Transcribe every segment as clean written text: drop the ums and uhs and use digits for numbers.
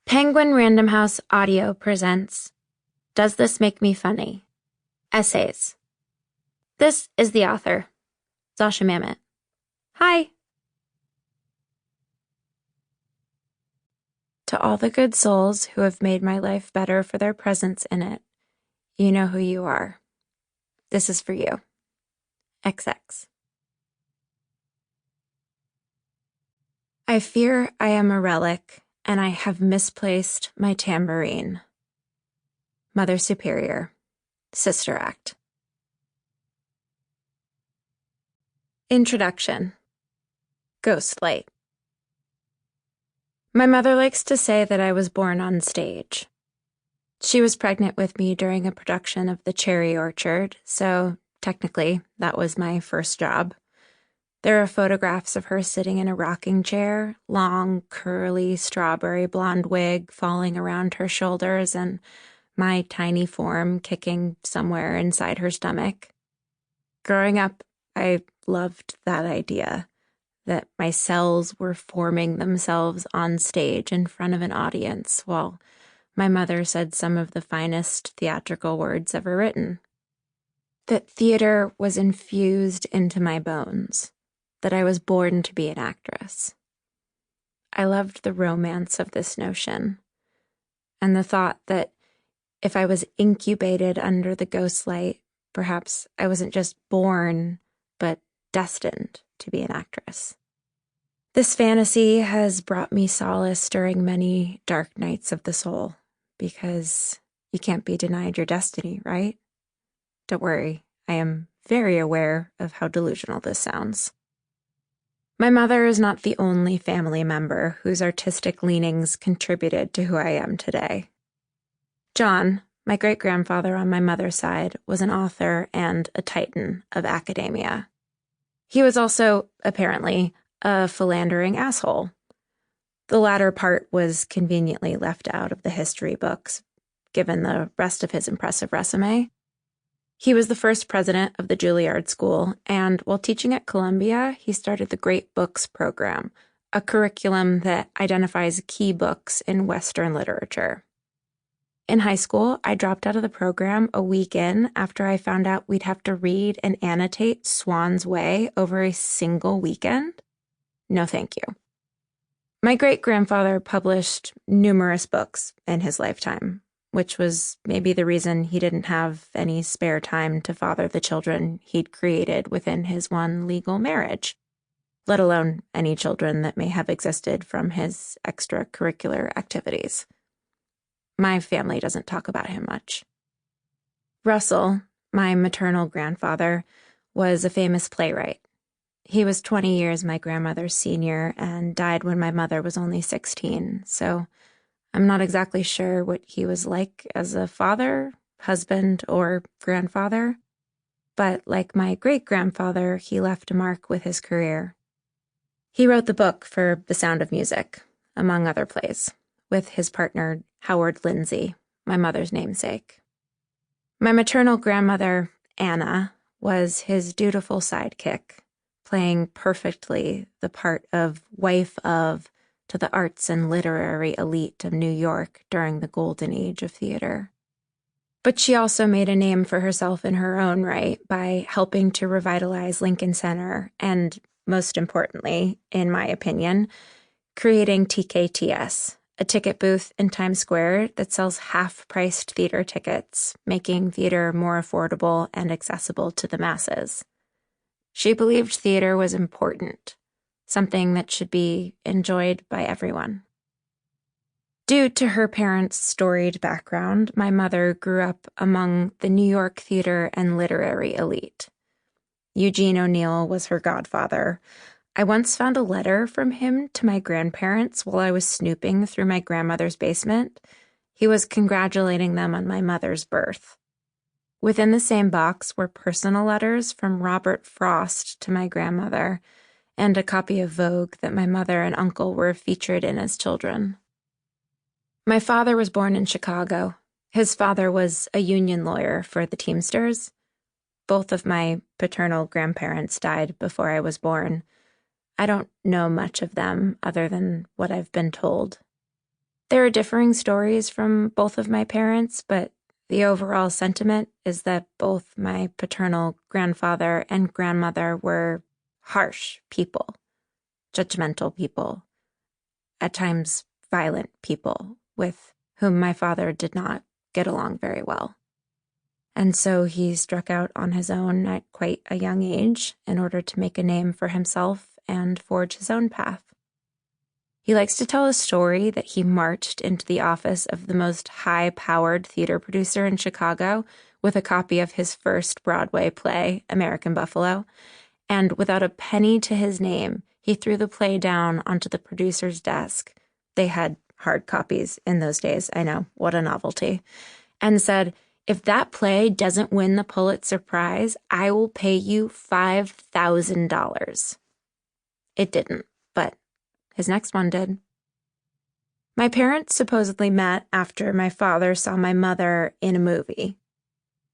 Penguin Random House Audio presents Does This Make Me Funny? Essays. This is the author, Zosia Mamet. Hi! To all the good souls who have made my life better for their presence in it, you know who you are. This is for you. XX. I fear I am a relic, and I have misplaced my tambourine. Mother Superior, Sister Act. Introduction. Ghost Light. My mother likes to say that I was born on stage. She was pregnant with me during a production of The Cherry Orchard, so technically that was my first job. There are photographs of her sitting in a rocking chair, long, curly, strawberry blonde wig falling around her shoulders, and my tiny form kicking somewhere inside her stomach. Growing up, I loved that idea, that my cells were forming themselves on stage in front of an audience while my mother said some of the finest theatrical words ever written. That theater was infused into my bones. That I was born to be an actress. I loved the romance of this notion, and the thought that if I was incubated under the ghost light, perhaps I wasn't just born, but destined to be an actress. This fantasy has brought me solace during many dark nights of the soul, because you can't be denied your destiny, right? Don't worry, I am very aware of how delusional this sounds. My mother is not the only family member whose artistic leanings contributed to who I am today. John, my great-grandfather on my mother's side, was an author and a titan of academia. He was also, apparently, a philandering asshole. The latter part was conveniently left out of the history books, given the rest of his impressive resume. He was the first president of the Juilliard School, and while teaching at Columbia, he started the Great Books program, a curriculum that identifies key books in Western literature. In high school, I dropped out of the program a week in after I found out we'd have to read and annotate Swan's Way over a single weekend. No, thank you. My great-grandfather published numerous books in his lifetime, which was maybe the reason he didn't have any spare time to father the children he'd created within his one legal marriage, let alone any children that may have existed from his extracurricular activities. My family doesn't talk about him much. Russell, my maternal grandfather, was a famous playwright. He was 20 years my grandmother's senior and died when my mother was only 16, so I'm not exactly sure what he was like as a father, husband, or grandfather, but like my great-grandfather, he left a mark with his career. He wrote the book for The Sound of Music, among other plays, with his partner Howard Lindsay, my mother's namesake. My maternal grandmother, Anna, was his dutiful sidekick, playing perfectly the part of wife of to the arts and literary elite of New York during the golden age of theater. But she also made a name for herself in her own right by helping to revitalize Lincoln Center and, most importantly, in my opinion, creating TKTS, a ticket booth in Times Square that sells half-priced theater tickets, making theater more affordable and accessible to the masses. She believed theater was important, something that should be enjoyed by everyone. Due to her parents' storied background, my mother grew up among the New York theater and literary elite. Eugene O'Neill was her godfather. I once found a letter from him to my grandparents while I was snooping through my grandmother's basement. He was congratulating them on my mother's birth. Within the same box were personal letters from Robert Frost to my grandmother, and a copy of Vogue that my mother and uncle were featured in as children. My father was born in Chicago. His father was a union lawyer for the Teamsters. Both of my paternal grandparents died before I was born. I don't know much of them other than what I've been told. There are differing stories from both of my parents, but the overall sentiment is that both my paternal grandfather and grandmother were harsh people, judgmental people, at times violent people with whom my father did not get along very well. And so he struck out on his own at quite a young age in order to make a name for himself and forge his own path. He likes to tell a story that he marched into the office of the most high-powered theater producer in Chicago with a copy of his first Broadway play, American Buffalo, and without a penny to his name, he threw the play down onto the producer's desk. They had hard copies in those days, I know, what a novelty, and said, "If that play doesn't win the Pulitzer Prize, I will pay you $5,000. It didn't, but his next one did. My parents supposedly met after my father saw my mother in a movie.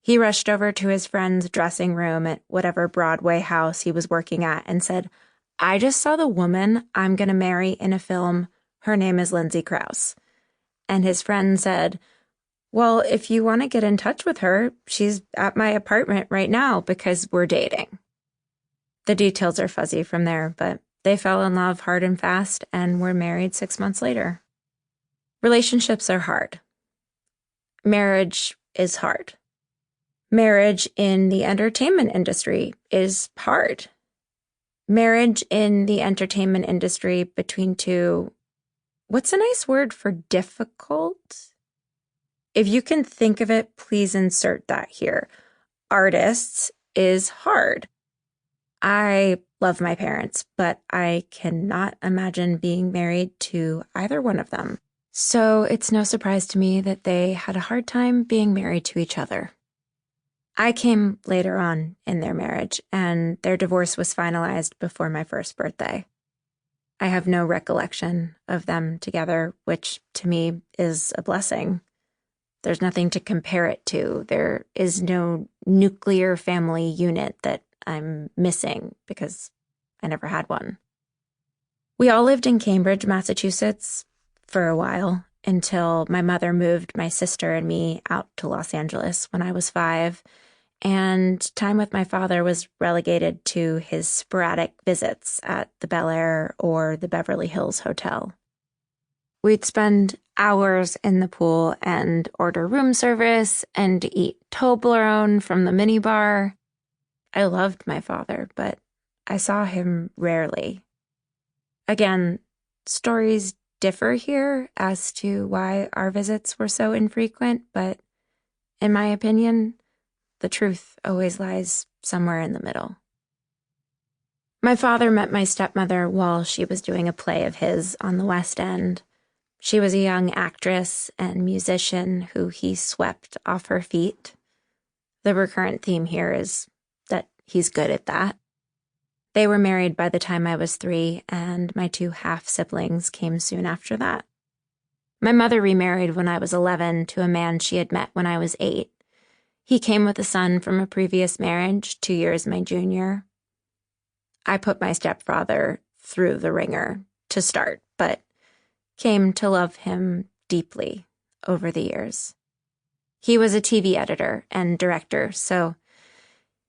He rushed over to his friend's dressing room at whatever Broadway house he was working at and said, "I just saw the woman I'm going to marry in a film. Her name is Lindsay Krause." And his friend said, "Well, if you want to get in touch with her, she's at my apartment right now because we're dating." The details are fuzzy from there, but they fell in love hard and fast and were married 6 months later. Relationships are hard. Marriage is hard. Marriage in the entertainment industry is hard. Marriage in the entertainment industry between two, what's a nice word for difficult? If you can think of it, please insert that here. Artists is hard. I love my parents, but I cannot imagine being married to either one of them. So it's no surprise to me that they had a hard time being married to each other. I came later on in their marriage, and their divorce was finalized before my first birthday. I have no recollection of them together, which to me is a blessing. There's nothing to compare it to. There is no nuclear family unit that I'm missing because I never had one. We all lived in Cambridge, Massachusetts for a while until my mother moved my sister and me out to Los Angeles when I was 5, and time with my father was relegated to his sporadic visits at the Bel Air or the Beverly Hills Hotel. We'd spend hours in the pool and order room service and eat Toblerone from the minibar. I loved my father, but I saw him rarely. Again, stories differ here as to why our visits were so infrequent, but in my opinion, the truth always lies somewhere in the middle. My father met my stepmother while she was doing a play of his on the West End. She was a young actress and musician who he swept off her feet. The recurrent theme here is that he's good at that. They were married by the time I was 3, and my 2 half-siblings came soon after that. My mother remarried when I was 11 to a man she had met when I was 8. He came with a son from a previous marriage, 2 years my junior. I put my stepfather through the ringer to start, but came to love him deeply over the years. He was a TV editor and director, so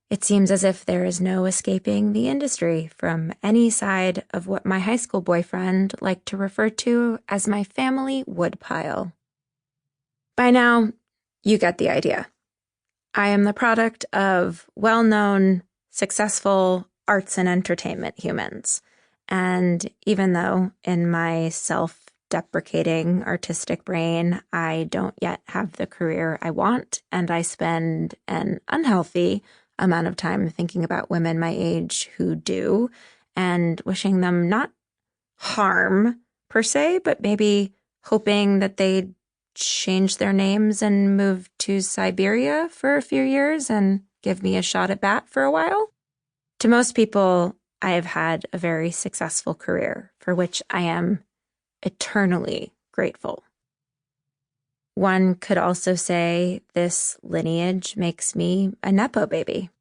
it seems as if there is no escaping the industry from any side of what my high school boyfriend liked to refer to as my family woodpile. By now, you get the idea. I am the product of well-known, successful arts and entertainment humans. And even though in my self-deprecating artistic brain, I don't yet have the career I want, and I spend an unhealthy amount of time thinking about women my age who do, and wishing them not harm per se, but maybe hoping that they'd change their names and move to Siberia for a few years and give me a shot at bat for a while. To most people, I have had a very successful career for which I am eternally grateful. One could also say this lineage makes me a nepo baby.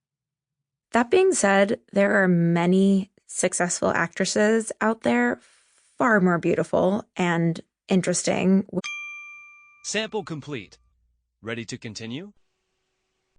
That being said, there are many successful actresses out there, far more beautiful and interesting. Sample complete. Ready to continue?